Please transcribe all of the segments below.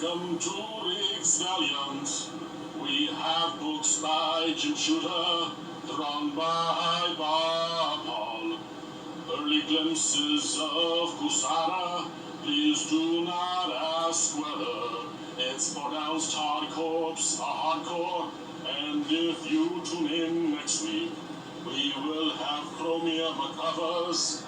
Welcome to Riggs Valiant. We have books by Jim Shooter, drawn by Bob Hall. Early glimpses of Kusara. Please do not ask whether it's pronounced hardcore, hardcore. And if you tune in next week, we will have chromium covers.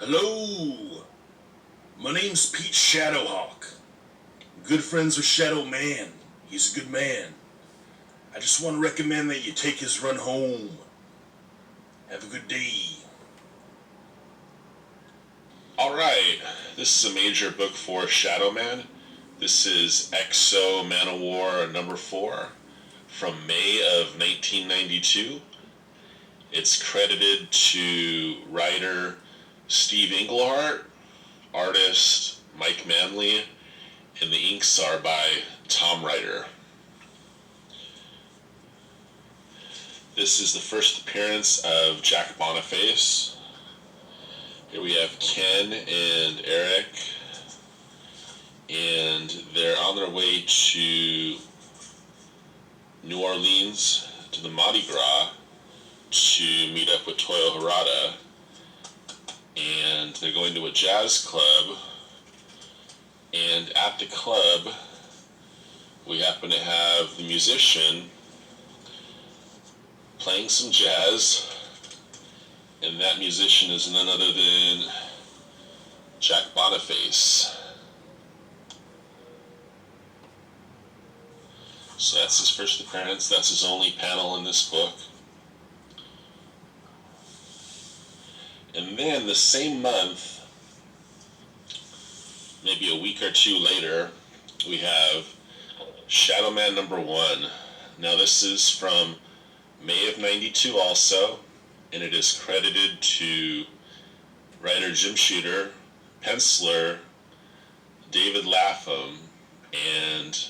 Hello, my name's Pete Shadowhawk. I'm good friends with Shadowman. He's a good man. I just want to recommend that you take his run home. Have a good day. Alright, this is a major book for Shadowman. This is Exo Man-O-War number 4 from May of 1992. It's credited to writer Steve Englehart, artist Mike Manley, and the inks are by Tom Ryder. This is the first appearance of Jack Boniface. Here we have Ken and Eric, and they're on their way to New Orleans to the Mardi Gras to meet up with Toyo Harada. And they're going to a jazz club, and at the club we happen to have the musician playing some jazz, and that musician is none other than Jack Boniface. So that's his first appearance, that's his only panel in this book. And then the same month, maybe a week or two later, we have Shadowman number 1. Now this is from May of 92 also, and it is credited to writer Jim Shooter, penciler David Lapham, and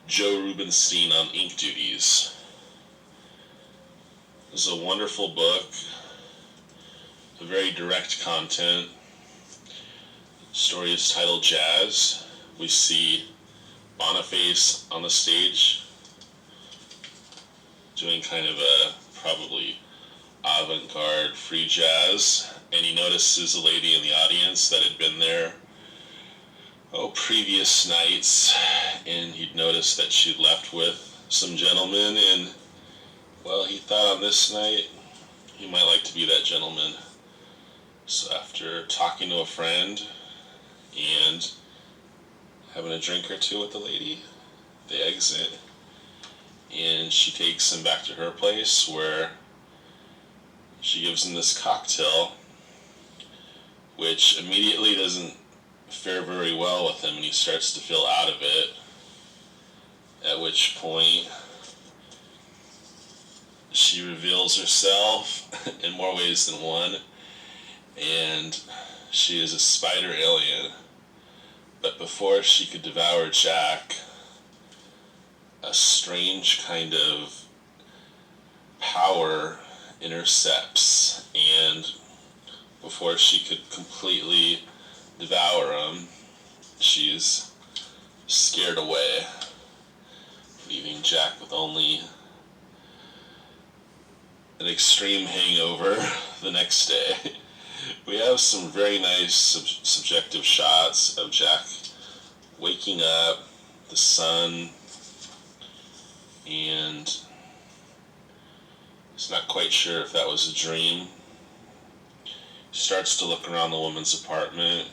Joe Rubenstein on ink duties. This is a wonderful book. A very direct content. The story is titled Jazz. We see Boniface on the stage doing kind of a probably avant-garde free jazz, and he notices a lady in the audience that had been there previous nights, and he'd noticed that she'd left with some gentlemen, and well, he thought on this night he might like to be that gentleman. So after talking to a friend and having a drink or two with the lady, they exit, and she takes him back to her place where she gives him this cocktail which immediately doesn't fare very well with him, and he starts to feel out of it, at which point she reveals herself in more ways than one, and she is a spider alien. But before she could devour Jack, a strange kind of power intercepts, and before she could completely devour him, she's scared away, leaving Jack with only an extreme hangover the next day. We have some very nice subjective shots of Jack waking up, the sun, and he's not quite sure if that was a dream. He starts to look around the woman's apartment.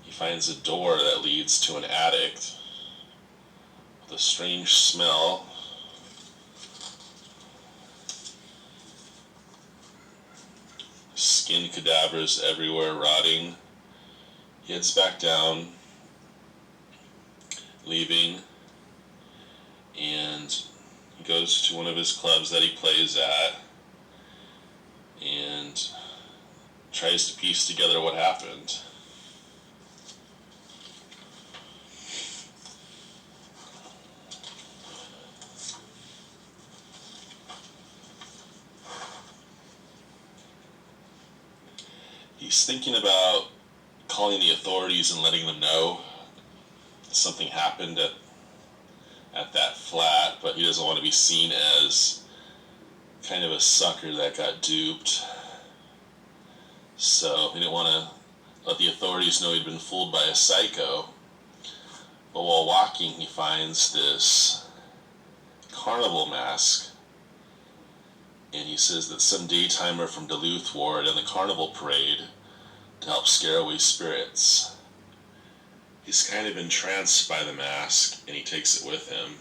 He finds a door that leads to an attic with a strange smell. Skin cadavers everywhere, rotting. He heads back down, leaving, and he goes to one of his clubs that he plays at and tries to piece together what happened. He's thinking about calling the authorities and letting them know something happened at that flat, but he doesn't want to be seen as kind of a sucker that got duped. So he didn't want to let the authorities know he'd been fooled by a psycho. But while walking, he finds this carnival mask, and he says that some daytimer from Duluth wore it in the carnival parade to help scare away spirits. He's kind of entranced by the mask, and he takes it with him.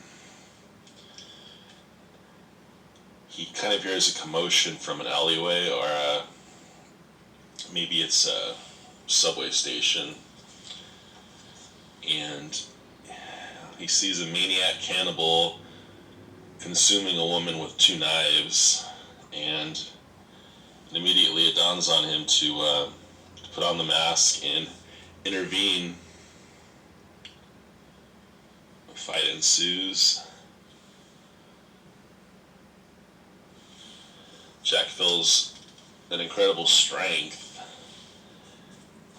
He kind of hears a commotion from an alleyway, or maybe it's a subway station, and he sees a maniac cannibal consuming a woman with 2 knives, and immediately it dawns on him to put on the mask and intervene. A fight ensues. Jack feels an incredible strength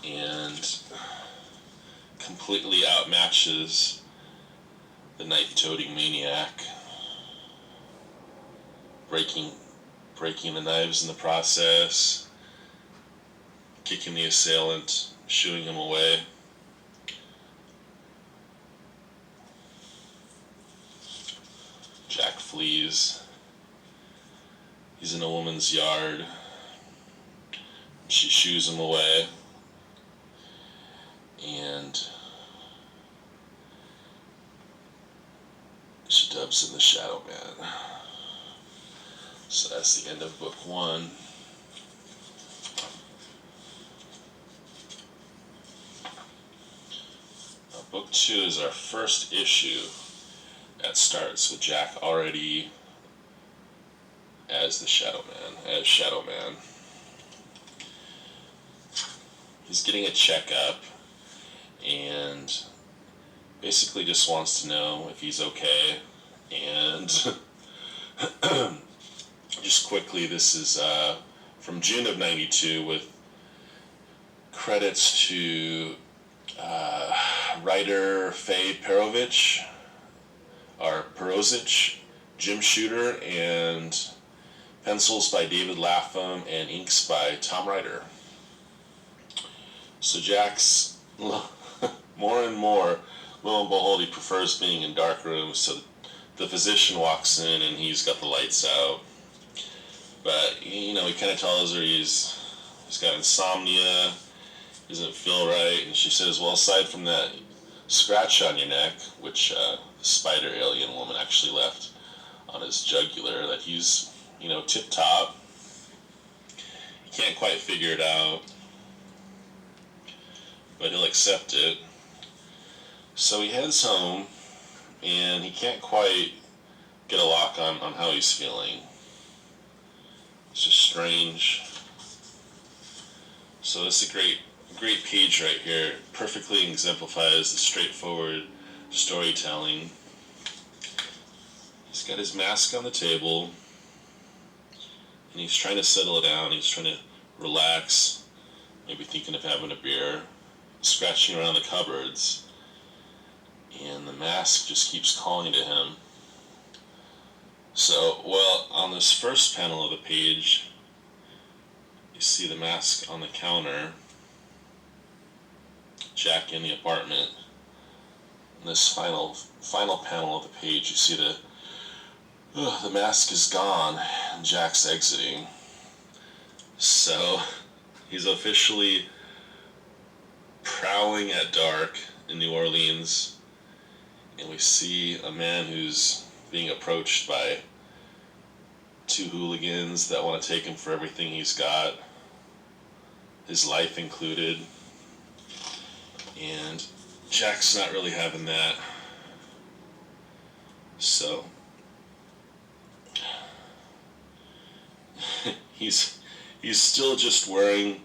and completely outmatches the knife-toting maniac, breaking the knives in the process, kicking the assailant, shooing him away. Jack flees. He's in a woman's yard. She shoos him away, and she dubs him TheShadowman. So that's the end of book 1. Now, book 2 is our first issue that starts with Jack already as Shadowman. He's getting a checkup and basically just wants to know if he's okay. And just quickly, this is from June of '92 with credits to writer Faye Perozich, Jim Shooter, and pencils by David Lapham, and inks by Tom Ryder. So Jack's more and more, lo and behold, he prefers being in dark rooms. So the physician walks in and he's got the lights out. But, he kind of tells her he's got insomnia, doesn't feel right, and she says, well, aside from that scratch on your neck, which the spider alien woman actually left on his jugular, that he's, tip-top. He can't quite figure it out. but he'll accept it. So he heads home, and he can't quite get a lock on how he's feeling. It's just strange. So it's a great page right here. It perfectly exemplifies the straightforward storytelling. He's got his mask on the table, and he's trying to settle it down. He's trying to relax, maybe thinking of having a beer, scratching around the cupboards, and the mask just keeps calling to him. So, well, on this first panel of the page, you see the mask on the counter, Jack in the apartment. In this final panel of the page, you see the mask is gone, and Jack's exiting. So, he's officially prowling at dark in New Orleans, and we see a man who's being approached by two hooligans that want to take him for everything he's got, his life included, and Jack's not really having that. So he's still just wearing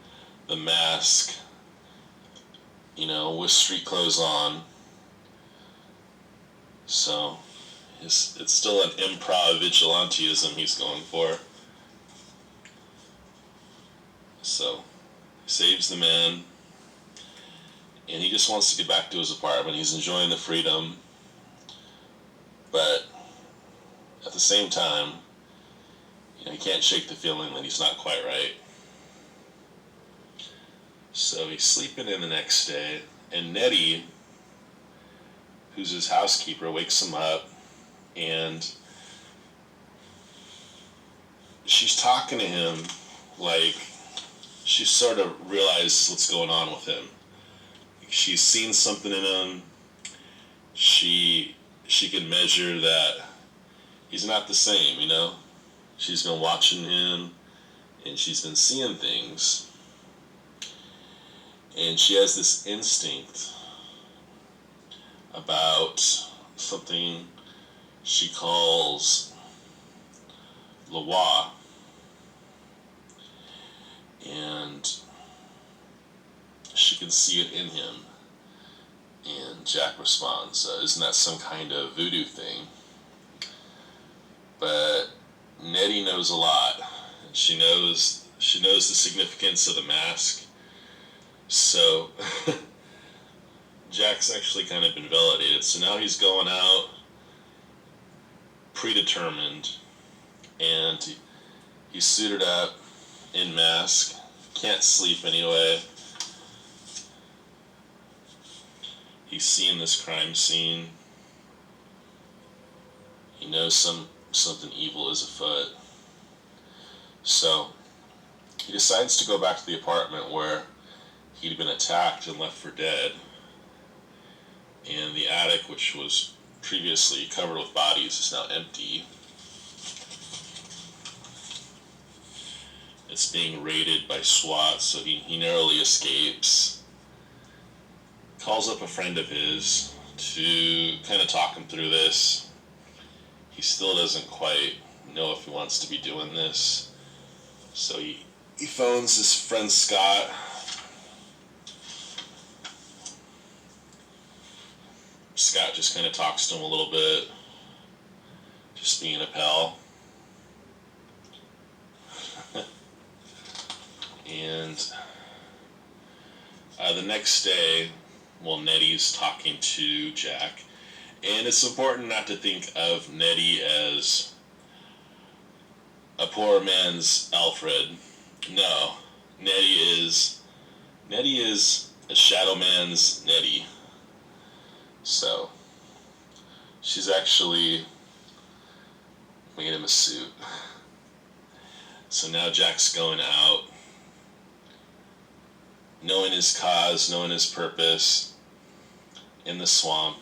the mask, with street clothes on. So it's still an improv vigilantism he's going for. So he saves the man, and he just wants to get back to his apartment. He's enjoying the freedom, but at the same time, he can't shake the feeling that he's not quite right. So he's sleeping in the next day, and Nettie, who's his housekeeper, wakes him up, and she's talking to him like she sort of realizes what's going on with him. She's seen something in him. She can measure that he's not the same, She's been watching him, and she's been seeing things. And she has this instinct about something she calls Loa. And she can see it in him. And Jack responds, isn't that some kind of voodoo thing? But Nettie knows a lot. She knows the significance of the mask. So Jack's actually kind of been validated. So now he's going out predetermined, and he's suited up in mask. Can't sleep anyway. He's seeing this crime scene. He knows something evil is afoot. So he decides to go back to the apartment where he'd been attacked and left for dead. And the attic, which was previously covered with bodies, is now empty. It's being raided by SWAT, so he narrowly escapes. Calls up a friend of his to kind of talk him through this. He still doesn't quite know if he wants to be doing this. So he phones his friend Scott. Scott just kind of talks to him a little bit, just being a pal. And the next day, Nettie's talking to Jack. And it's important not to think of Nettie as a poor man's Alfred. No, Nettie is a Shadowman's Nettie. So she's actually made him a suit. So now Jack's going out, knowing his cause, knowing his purpose. In the swamp,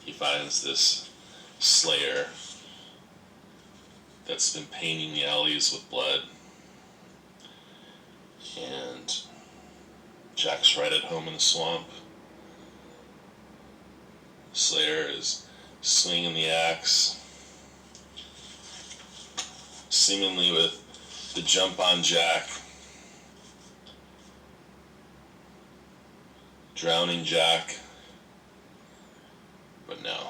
he finds this slayer that's been painting the alleys with blood. And Jack's right at home in the swamp. Slayer is swinging the axe, seemingly with the jump on Jack, drowning Jack, but no.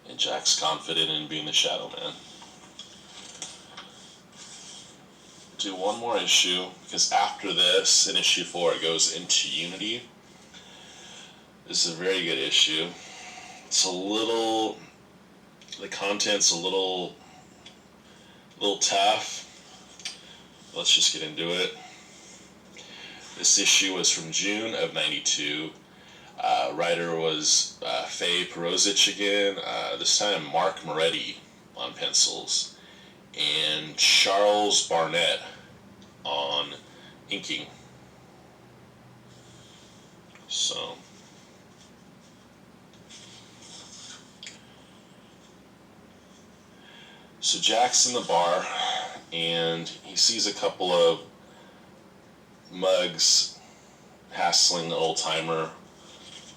And Jack's confident in being the Shadowman. Do one more issue, because after this, in issue 4, it goes into Unity. This is a very good issue. It's the content's a little tough. Let's just get into it. This issue was from June of '92. Writer was Faye Perosic again. This time Mark Moretti on pencils. And Charles Barnett on inking. So Jack's in the bar and he sees a couple of mugs hassling the old timer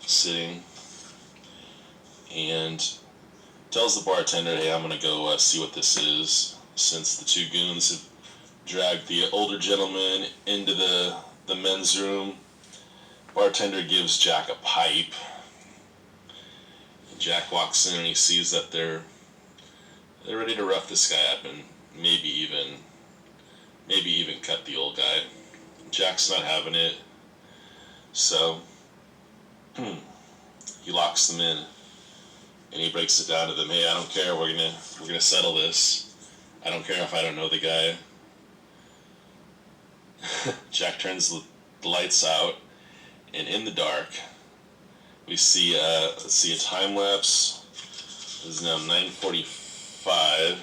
sitting, and tells the bartender, hey, I'm gonna go see what this is, since the two goons have dragged the older gentleman into the men's room. Bartender gives Jack a pipe. Jack walks in and he sees that they're ready to rough this guy up and maybe even cut the old guy. Jack's not having it, so he locks them in and he breaks it down to them. Hey, I don't care. We're gonna settle this. I don't care if I don't know the guy. Jack turns the lights out, and in the dark, we see a time lapse. This is now 9:45.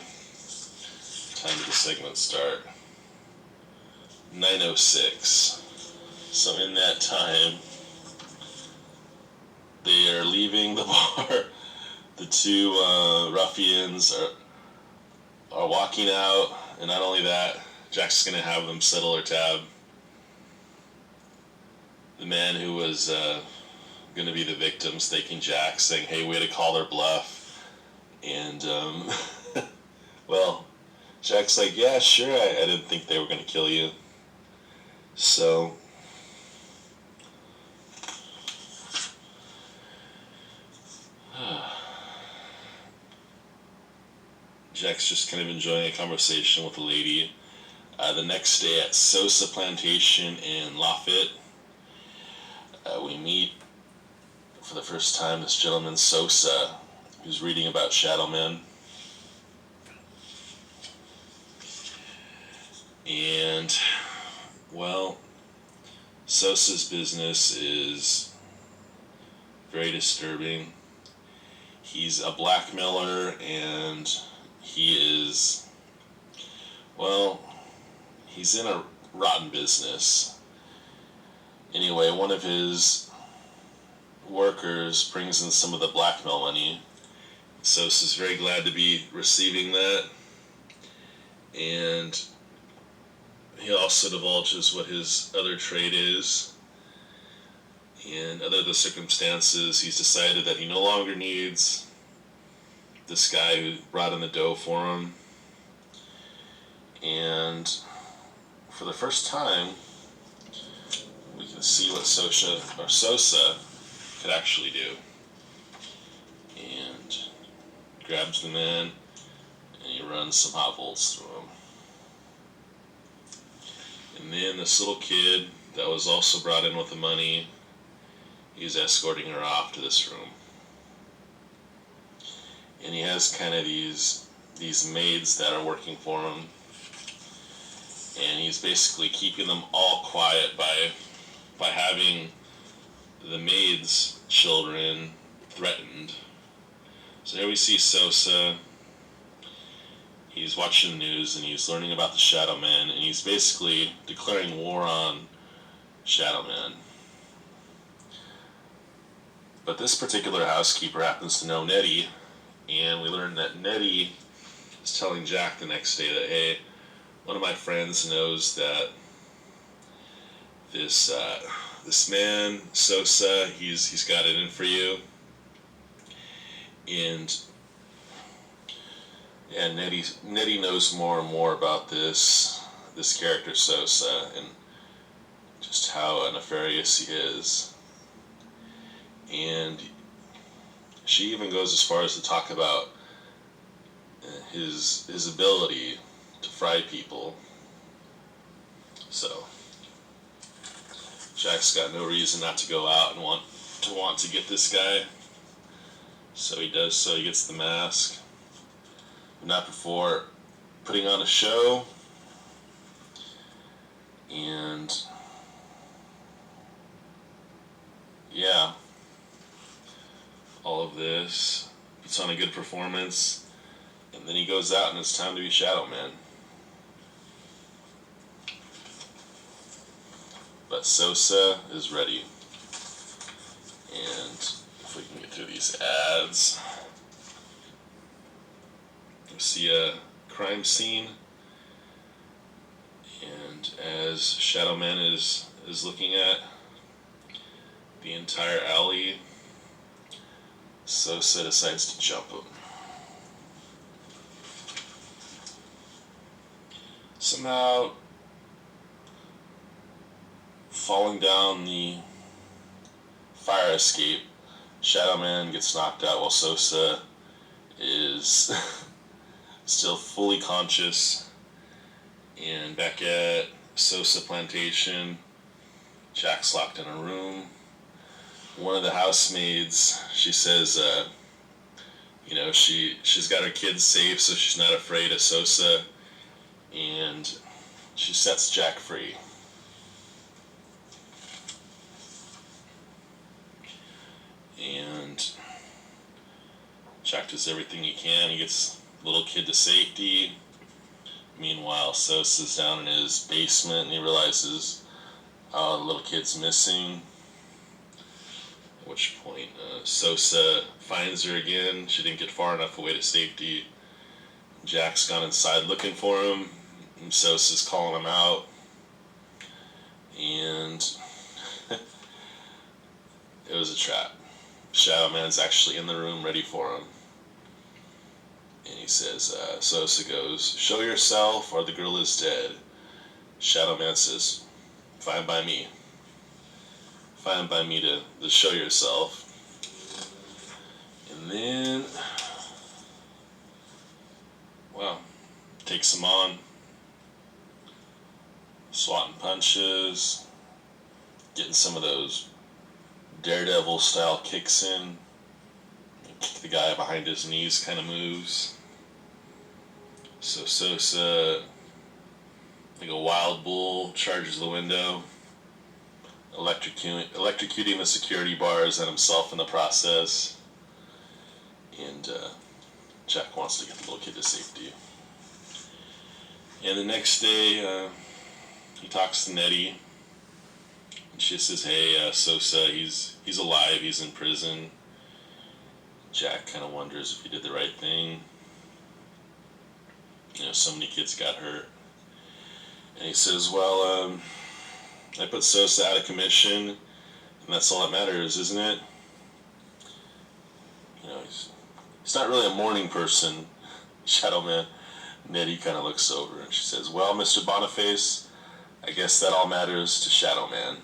Time did the segment start? 9:06. So in that time, they are leaving the bar. The two ruffians are walking out, and not only that, Jack's gonna have them settle their tab. The man who was gonna be the victim staking Jack, saying, hey, way to call their bluff. And well, Jack's like, yeah, sure, I didn't think they were gonna kill you. So Jack's just kind of enjoying a conversation with a lady. The next day at Sosa Plantation in Lafayette, we meet for the first time this gentleman Sosa, who's reading about Shadowman. And, well, Sosa's business is very disturbing. He's a blackmailer, and he is, well, he's in a rotten business. Anyway, one of his workers brings in some of the blackmail money. Sosa's very glad to be receiving that. And he also divulges what his other trade is. And under the circumstances, he's decided that he no longer needs this guy who brought in the dough for him. And for the first time, we can see what Sosa could actually do. And grabs the man, and he runs some hot bolts through him. And then this little kid that was also brought in with the money, he's escorting her off to this room. And he has kind of these maids that are working for him. And he's basically keeping them all quiet by having the maids' children threatened. So here we see Sosa. He's watching the news and he's learning about the Shadowman, and he's basically declaring war on Shadowman. But this particular housekeeper happens to know Nettie, and we learn that Nettie is telling Jack the next day that, hey, one of my friends knows that this man Sosa, he's got it in for you, and Nettie knows more and more about this character Sosa and just how nefarious he is, and she even goes as far as to talk about his ability to fry people. So Jack's got no reason not to go out and want to get this guy. So he does so. He gets the mask. But not before putting on a show. And yeah, all of this. Puts on a good performance. And then he goes out and it's time to be Shadowman. But Sosa is ready. And if we can get through these ads, we see a crime scene. And as Shadowman is looking at the entire alley, Sosa decides to jump him. Somehow falling down the fire escape, Shadowman gets knocked out while Sosa is still fully conscious. And back at Sosa Plantation, Jack's locked in a room. One of the housemaids, she says, she's got her kids safe, so she's not afraid of Sosa, and she sets Jack free. And Jack does everything he can. He gets the little kid to safety. Meanwhile, Sosa's down in his basement and he realizes the little kid's missing. At which point, Sosa finds her again. She didn't get far enough away to safety. Jack's gone inside looking for him, and Sosa's calling him out. And it was a trap. Shadowman's actually in the room ready for him. And he says, Sosa goes, "Show yourself or the girl is dead." Shadowman says, "Fine by me. Fine by me to show yourself." And then, well, takes him on. Swatting punches. Getting some of those Daredevil style kicks in. Kick the guy behind his knees kind of moves. So Sosa, like a wild bull, charges the window, electrocuting the security bars and himself in the process. And Jack wants to get the little kid to safety. And the next day, he talks to Nettie. And she says, "Hey, Sosa, he's alive, he's in prison." Jack kind of wonders if he did the right thing. So many kids got hurt. And he says, "Well, I put Sosa out of commission, and that's all that matters, isn't it?" He's not really a morning person, Shadowman. Nettie kind of looks over and she says, "Well, Mr. Boniface, I guess that all matters to Shadowman."